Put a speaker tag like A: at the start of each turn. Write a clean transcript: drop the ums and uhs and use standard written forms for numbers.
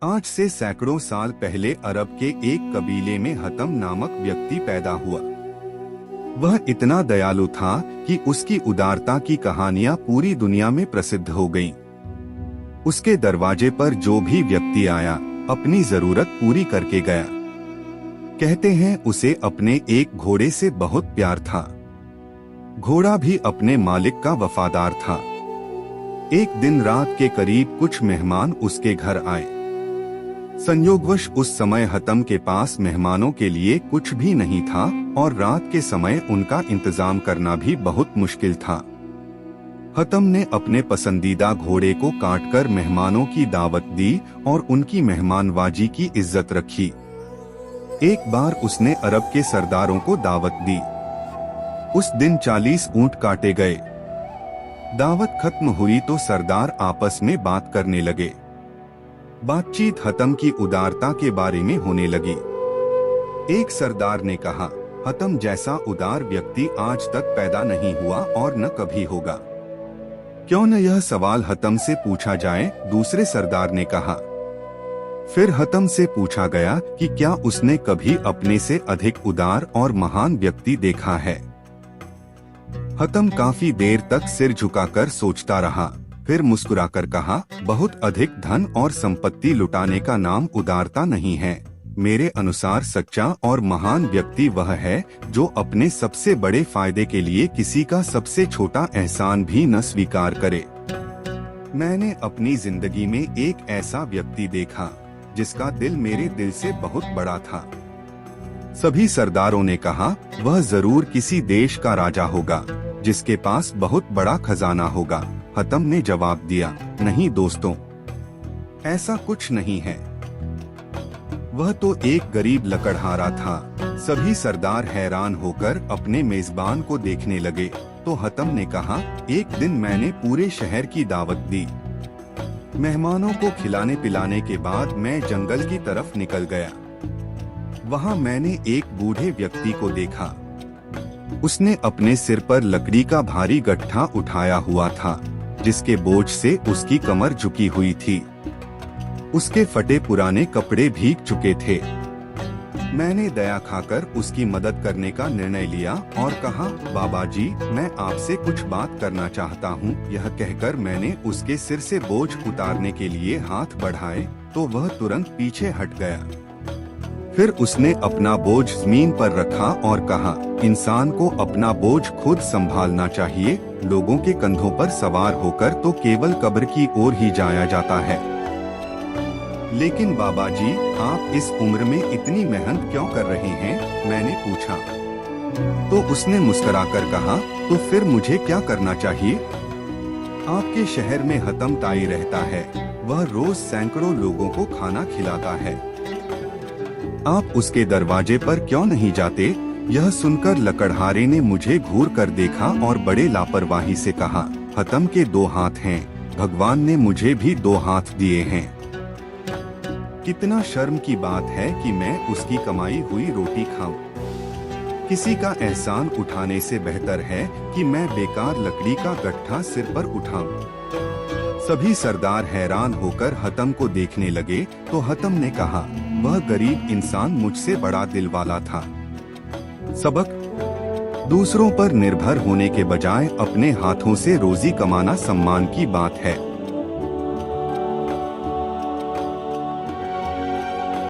A: आज से सैकड़ों साल पहले अरब के एक कबीले में हतम नामक व्यक्ति पैदा हुआ। वह इतना दयालु था कि उसकी उदारता की कहानियां पूरी दुनिया में प्रसिद्ध हो गईं। उसके दरवाजे पर जो भी व्यक्ति आया अपनी जरूरत पूरी करके गया। कहते हैं उसे अपने एक घोड़े से बहुत प्यार था। घोड़ा भी अपने मालिक का वफादार था। एक दिन रात के करीब कुछ मेहमान उसके घर आए। संयोगवश उस समय हतम के पास मेहमानों के लिए कुछ भी नहीं था और रात के समय उनका इंतजाम करना भी बहुत मुश्किल था। हतम ने अपने पसंदीदा घोड़े को काटकर मेहमानों की दावत दी और उनकी मेहमानवाजी की इज्जत रखी। एक बार उसने अरब के सरदारों को दावत दी। उस दिन 40 ऊंट काटे गए। दावत खत्म हुई तो सरदार आपस में बात करने लगे। बातचीत हतम की उदारता के बारे में होने लगी। एक सरदार ने कहा, हतम जैसा उदार व्यक्ति आज तक पैदा नहीं हुआ और न कभी होगा। क्यों न यह सवाल हतम से पूछा जाए, दूसरे सरदार ने कहा। फिर हतम से पूछा गया कि क्या उसने कभी अपने से अधिक उदार और महान व्यक्ति देखा है। हतम काफी देर तक सिर झुकाकर सोचता रहा, फिर मुस्कुराकर कहा, बहुत अधिक धन और संपत्ति लुटाने का नाम उदारता नहीं है। मेरे अनुसार सच्चा और महान व्यक्ति वह है जो अपने सबसे बड़े फायदे के लिए किसी का सबसे छोटा एहसान भी न स्वीकार करे। मैंने अपनी जिंदगी में एक ऐसा व्यक्ति देखा जिसका दिल मेरे दिल से बहुत बड़ा था। सभी सरदारों ने कहा, वह जरूर किसी देश का राजा होगा जिसके पास बहुत बड़ा खजाना होगा। हतम ने जवाब दिया, नहीं दोस्तों, ऐसा कुछ नहीं है। वह तो एक गरीब लकड़हारा था। सभी सरदार हैरान होकर अपने मेजबान को देखने लगे तो हतम ने कहा, एक दिन मैंने पूरे शहर की दावत दी। मेहमानों को खिलाने पिलाने के बाद मैं जंगल की तरफ निकल गया। वहां मैंने एक बूढ़े व्यक्ति को देखा। उसने अपने सिर पर लकड़ी का भारी गट्ठा उठाया हुआ था जिसके बोझ से उसकी कमर झुकी हुई थी। उसके फटे पुराने कपड़े भीग चुके थे। मैंने दया खाकर उसकी मदद करने का निर्णय लिया और कहा, बाबा जी, मैं आपसे कुछ बात करना चाहता हूँ। यह कहकर मैंने उसके सिर से बोझ उतारने के लिए हाथ बढ़ाए तो वह तुरंत पीछे हट गया। फिर उसने अपना बोझ जमीन पर रखा और कहा, इंसान को अपना बोझ खुद संभालना चाहिए। लोगों के कंधों पर सवार होकर तो केवल कब्र की ओर ही जाया जाता है। लेकिन बाबा जी, आप इस उम्र में इतनी मेहनत क्यों कर रहे हैं? मैंने पूछा। तो उसने मुस्कुराकर कहा, तो फिर मुझे क्या करना चाहिए? आपके शहर में हतम ताई रहता है। वह रोज सैकड़ों लोगों को खाना खिलाता है। आप उसके दरवाजे पर क्यों नहीं जाते? यह सुनकर लकड़हारे ने मुझे घूर कर देखा और बड़े लापरवाही से कहा, हतम के 2 हाथ हैं, भगवान ने मुझे भी 2 हाथ दिए हैं। कितना शर्म की बात है कि मैं उसकी कमाई हुई रोटी खाऊं। किसी का एहसान उठाने से बेहतर है कि मैं बेकार लकड़ी का गट्ठा सिर पर उठाऊं। सभी सरदार हैरान होकर हतम को देखने लगे तो हतम ने कहा, वह गरीब इंसान मुझसे बड़ा दिल वाला था। सबक: दूसरों पर निर्भर होने के बजाय अपने हाथों से रोजी कमाना सम्मान की बात है।